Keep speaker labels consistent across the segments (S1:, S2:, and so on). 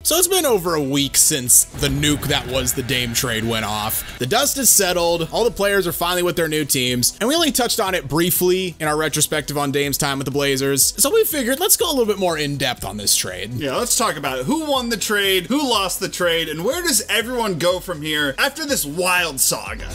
S1: So it's been over a week since the nuke that was the Dame trade went off. The dust is settled, all the players are finally with their new teams, and we only touched on it briefly in our retrospective on Dame's time with the Blazers. So we figured let's go a little bit more in depth on this trade.
S2: Yeah, let's talk about it. Who won the trade, who lost the trade, and where does everyone go from here after this wild saga?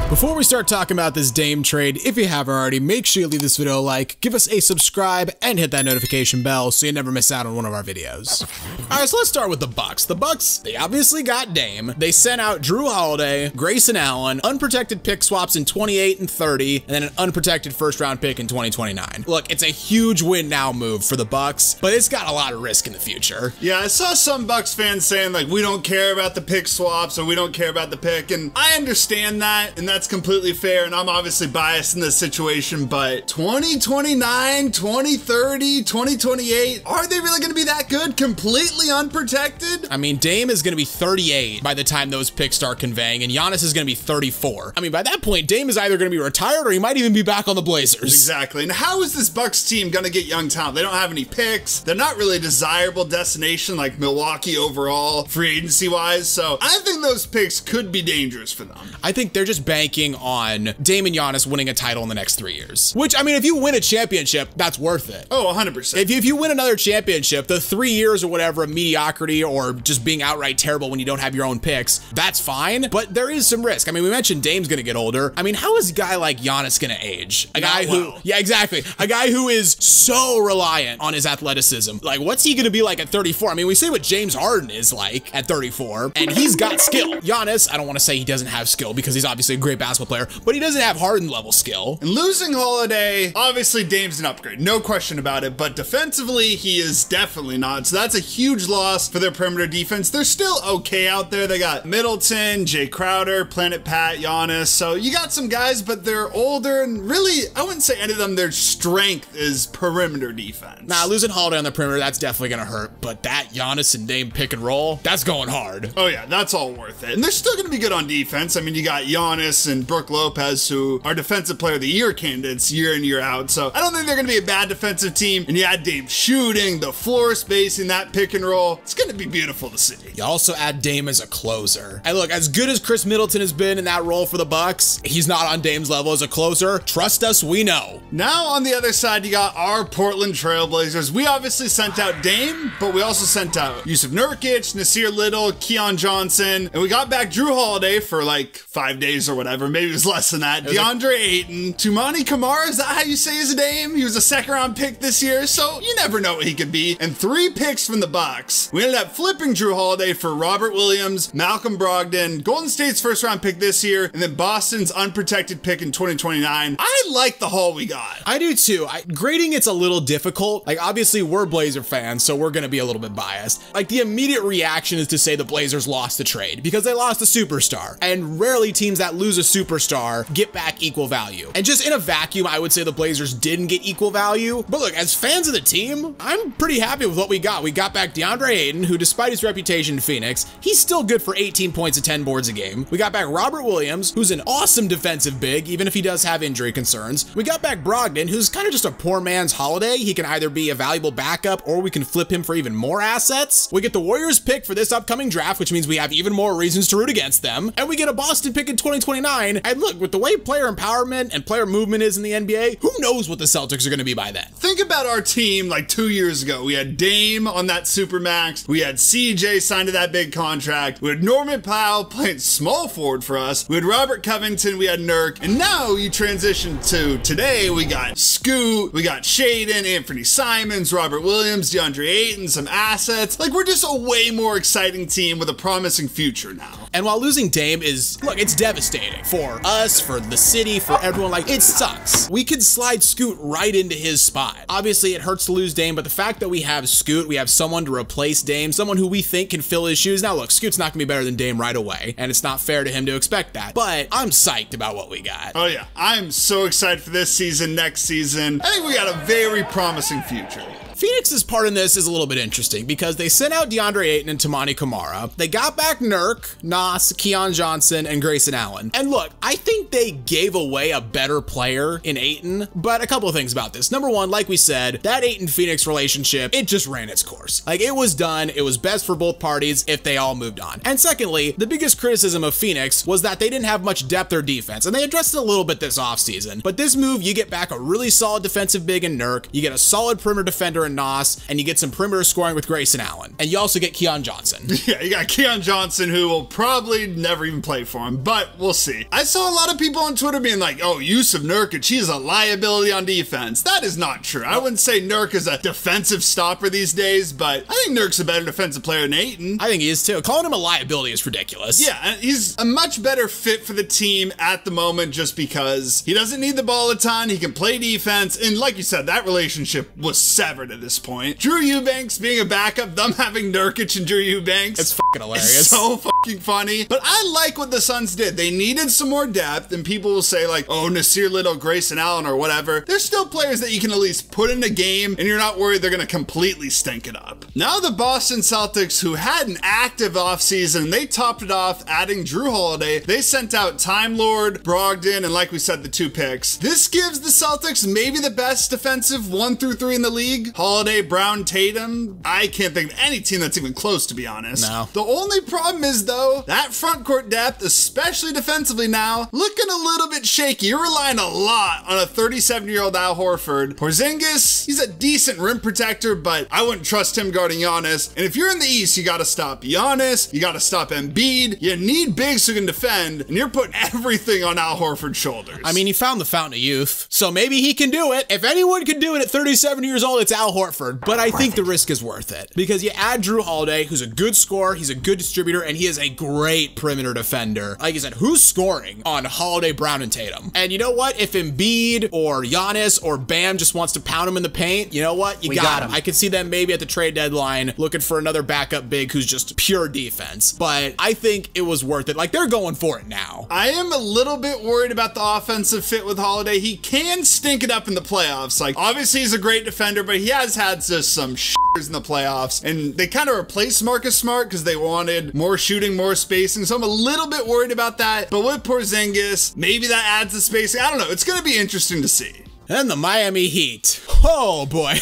S1: Before we start talking about this Dame trade, if you haven't already, make sure you leave this video a like, give us a subscribe, and hit that notification bell so you never miss out on one of our videos. Alright, so let's start with the Bucks. The Bucks, they obviously got Dame. They sent out Drew Holiday, Grayson Allen, unprotected pick swaps in 28 and 30, and then an unprotected first round pick in 2029. Look, it's a huge win now move for the Bucks, but it's got a lot of risk in the future.
S2: Yeah, I saw some Bucks fans saying like, we don't care about the pick swaps or we don't care about the pick, and I understand that, and that's completely fair, and I'm obviously biased in this situation, but 2029, 2030, 2028, are they really going to be that good, completely unprotected?
S1: I mean, Dame is going to be 38 by the time those picks start conveying, and Giannis is going to be 34. I mean, by that point, Dame is either going to be retired or he might even be back on the Blazers.
S2: Exactly, and how is this Bucks team going to get young talent? They don't have any picks. They're not really a desirable destination like Milwaukee overall, free agency-wise, so I think those picks could be dangerous for them.
S1: I think they're just banking on Dame and Giannis winning a title in the next 3 years. Which, I mean, if you win a championship, that's worth it.
S2: Oh, 100%.
S1: If you win another championship, the 3 years or whatever of mediocrity or just being outright terrible when you don't have your own picks, that's fine, but there is some risk. I mean, we mentioned Dame's gonna get older. I mean, how is a guy like Giannis gonna age? A guy who, yeah, exactly. A guy who is so reliant on his athleticism. Like, what's he gonna be like at 34? I mean, we see what James Harden is like at 34, and he's got skill. Giannis, I don't wanna say he doesn't have skill because he's obviously a great basketball player, but he doesn't have Harden level skill.
S2: And losing Holiday, obviously Dame's an upgrade, no question about it, but defensively, he is definitely not. So that's a huge loss for their perimeter defense. They're still okay out there. They got Middleton, Jay Crowder, Planet Pat, Giannis. So you got some guys, but they're older, and really, I wouldn't say any of them, their strength is perimeter defense.
S1: Nah, losing Holiday on the perimeter, that's definitely gonna hurt, but that Giannis and Dame pick and roll, that's going hard.
S2: Oh yeah, that's all worth it. And they're still gonna be good on defense. I mean, you got Giannis and Brook Lopez, who are defensive player of the year candidates year in, year out. So I don't think they're gonna be a bad defensive team. And you add Dame shooting, the floor spacing, that pick and roll. It's gonna be beautiful to see.
S1: You also add Dame as a closer. And look, as good as Chris Middleton has been in that role for the Bucks, he's not on Dame's level as a closer. Trust us, we know.
S2: Now on the other side, you got our Portland Trailblazers. We obviously sent out Dame, but we also sent out Yusuf Nurkic, Nasir Little, Keon Johnson, and we got back Drew Holiday for like 5 days or whatever. Maybe it was less than that. DeAndre Ayton, Toumani Camara, is that how you say his name? He was a second-round pick this year, so you never know what he could be. And 3 picks from the Bucks. We ended up flipping Drew Holiday for Robert Williams, Malcolm Brogdon, Golden State's first-round pick this year, and then Boston's unprotected pick in 2029. I like the haul we got.
S1: I do too. Grading it's a little difficult. Like, obviously we're Blazer fans, so we're gonna be a little bit biased. Like, the immediate reaction is to say the Blazers lost the trade because they lost a superstar, and rarely teams that lose a superstar get back equal value. And just in a vacuum, I would say the Blazers didn't get equal value. But look, as fans of the team, I'm pretty happy with what we got. We got back DeAndre Ayton, who despite his reputation in Phoenix, he's still good for 18 points and 10 boards a game. We got back Robert Williams, who's an awesome defensive big, even if he does have injury concerns. We got back Brogdon, who's kind of just a poor man's Holiday. He can either be a valuable backup or we can flip him for even more assets. We get the Warriors pick for this upcoming draft, which means we have even more reasons to root against them. And we get a Boston pick in 2029. And look, with the way player empowerment and player movement is in the NBA, who knows what the Celtics are going to be by then?
S2: Think about our team like 2 years ago. We had Dame on that Supermax. We had CJ signed to that big contract. We had Norman Powell playing small forward for us. We had Robert Covington. We had Nurk. And now you transition to today. We got Scoot. We got Shaden, Anthony Simons, Robert Williams, DeAndre Ayton, some assets. Like, we're just a way more exciting team with a promising future now.
S1: And while losing Dame is, look, it's devastating for us, for the city, for everyone. Like, it sucks. We could slide Scoot right into his spot. Obviously, it hurts to lose Dame, but the fact that we have Scoot, we have someone to replace Dame, someone who we think can fill his shoes. Now, look, Scoot's not gonna be better than Dame right away, and it's not fair to him to expect that, but I'm psyched about what we got.
S2: Oh yeah, I'm so excited for this season, next season. I think we got a very promising future.
S1: Phoenix's part in this is a little bit interesting because they sent out DeAndre Ayton and Toumani Camara. They got back Nurk, Nas, Keon Johnson, and Grayson Allen. And look, I think they gave away a better player in Ayton, but a couple of things about this. Number one, like we said, that Ayton-Phoenix relationship, it just ran its course. Like, it was done. It was best for both parties if they all moved on. And secondly, the biggest criticism of Phoenix was that they didn't have much depth or defense, and they addressed it a little bit this offseason. But this move, you get back a really solid defensive big in Nurk, you get a solid perimeter defender in Nas, and you get some perimeter scoring with Grayson Allen. And you also get Keon Johnson.
S2: Yeah, you got Keon Johnson, who will probably never even play for him, but we'll see. I saw a lot of people on Twitter being like, oh, Jusuf Nurkic, he's a liability on defense. That is not true. I wouldn't say Nurk is a defensive stopper these days, but I think Nurk's a better defensive player than Ayton.
S1: I think he is too. Calling him a liability is ridiculous.
S2: Yeah, and he's a much better fit for the team at the moment just because he doesn't need the ball a ton, he can play defense, and like you said, that relationship was severed at this point. Drew Eubanks being a backup, them having Nurkic and Drew Eubanks.
S1: It's fucking hilarious.
S2: It's so fucking funny. But I like what the Suns did. They needed some more depth, and people will say like, oh, Nasir Little, Grayson Allen, or whatever. There's still players that you can at least put in a game, and you're not worried they're gonna completely stink it up. Now the Boston Celtics, who had an active offseason, they topped it off adding Drew Holiday. They sent out Time Lord, Brogdon, and like we said, the 2 picks. This gives the Celtics maybe the best defensive 1 through 3 in the league. Holiday, Brown, Tatum. I can't think of any team that's even close, to be honest.
S1: No.
S2: The only problem is, though, that front court depth, especially defensively now, looking a little bit shaky. You're relying a lot on a 37-year-old Al Horford. Porzingis, he's a decent rim protector, but I wouldn't trust him guarding Giannis. And if you're in the East, you got to stop Giannis. You got to stop Embiid. You need bigs who can defend, and you're putting everything on Al Horford's shoulders.
S1: I mean, he found the fountain of youth, so maybe he can do it. If anyone can do it at 37 years old, it's Al Horford. But I think the risk is worth it because you add Drew Holiday, who's a good scorer, he's a good distributor, and he is a great perimeter defender. Like I said, who's scoring on Holiday, Brown, and Tatum? And you know what? If Embiid or Giannis or Bam just wants to pound him in the paint, you know what? You got him. I could see them maybe at the trade deadline looking for another backup big who's just pure defense. But I think it was worth it. Like, they're going for it now.
S2: I am a little bit worried about the offensive fit with Holiday. He can stink it up in the playoffs. Like, obviously he's a great defender, but he has had just some in the playoffs, and they kind of replaced Marcus Smart because they wanted more shooting, more spacing, so I'm a little bit worried about that. But with Porzingis, maybe that adds the spacing. I don't know. It's going to be interesting to see.
S1: And the Miami Heat. Oh boy.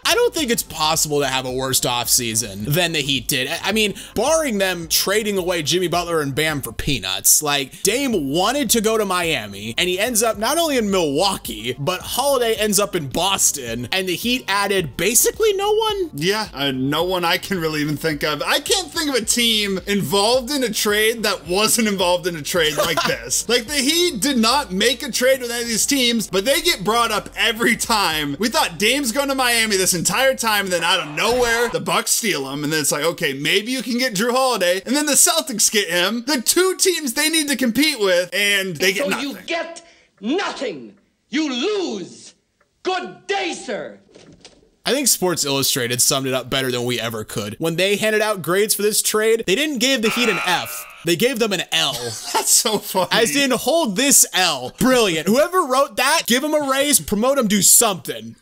S1: I don't think it's possible to have a worse offseason than the Heat did. I mean, barring them trading away Jimmy Butler and Bam for peanuts, like, Dame wanted to go to Miami, and he ends up not only in Milwaukee, but Holiday ends up in Boston, and the Heat added basically no one?
S2: Yeah, no one I can really even think of. I can't think of a team involved in a trade that wasn't involved in a trade like this. Like, the Heat did not make a trade with any of these teams, but they get brought up every time. We thought Dame's going to Miami this entire time, and then out of nowhere, the Bucks steal him, and then it's like, okay, maybe you can get Drew Holiday, and then the Celtics get him, the 2 teams they need to compete with, and they get nothing.
S3: So you get nothing. You lose. Good day, sir.
S1: I think Sports Illustrated summed it up better than we ever could. When they handed out grades for this trade, they didn't give the Heat an F. They gave them an L.
S2: That's so funny.
S1: As in, hold this L. Brilliant. Whoever wrote that, give them a raise, promote them, do something.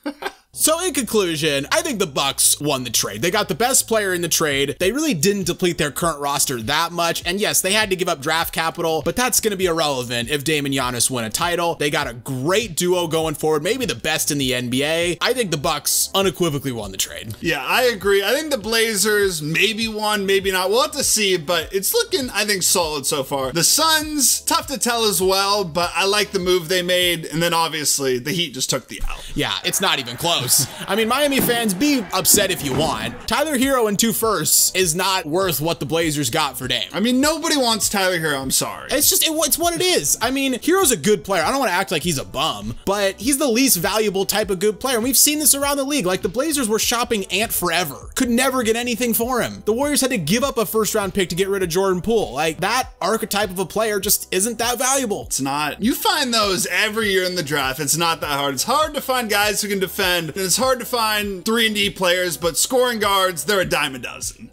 S1: So in conclusion, I think the Bucks won the trade. They got the best player in the trade. They really didn't deplete their current roster that much. And yes, they had to give up draft capital, but that's going to be irrelevant if Dame and Giannis win a title. They got a great duo going forward, maybe the best in the NBA. I think the Bucks unequivocally won the trade.
S2: Yeah, I agree. I think the Blazers maybe won, maybe not. We'll have to see, but it's looking, I think, solid so far. The Suns, tough to tell as well, but I like the move they made. And then obviously the Heat just took the L.
S1: Yeah, it's not even close. I mean, Miami fans, be upset if you want. Tyler Hero and 2 firsts is not worth what the Blazers got for Dame.
S2: I mean, nobody wants Tyler Hero. I'm sorry.
S1: It's just, it's what it is. I mean, Hero's a good player. I don't want to act like he's a bum, but he's the least valuable type of good player. And we've seen this around the league. Like, the Blazers were shopping Ant forever. Could never get anything for him. The Warriors had to give up a first-round pick to get rid of Jordan Poole. Like, that archetype of a player just isn't that valuable.
S2: It's not. You find those every year in the draft. It's not that hard. It's hard to find guys who can defend, and it's hard to find 3-and-D players, but scoring guards, they're a dime a dozen.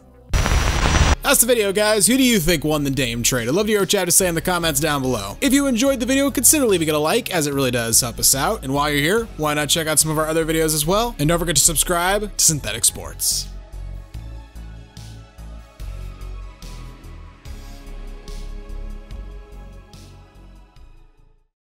S1: That's the video, guys. Who do you think won the Dame trade? I'd love to hear what you have to say in the comments down below. If you enjoyed the video, consider leaving it a like, as it really does help us out. And while you're here, why not check out some of our other videos as well? And don't forget to subscribe to Synthetic Sports.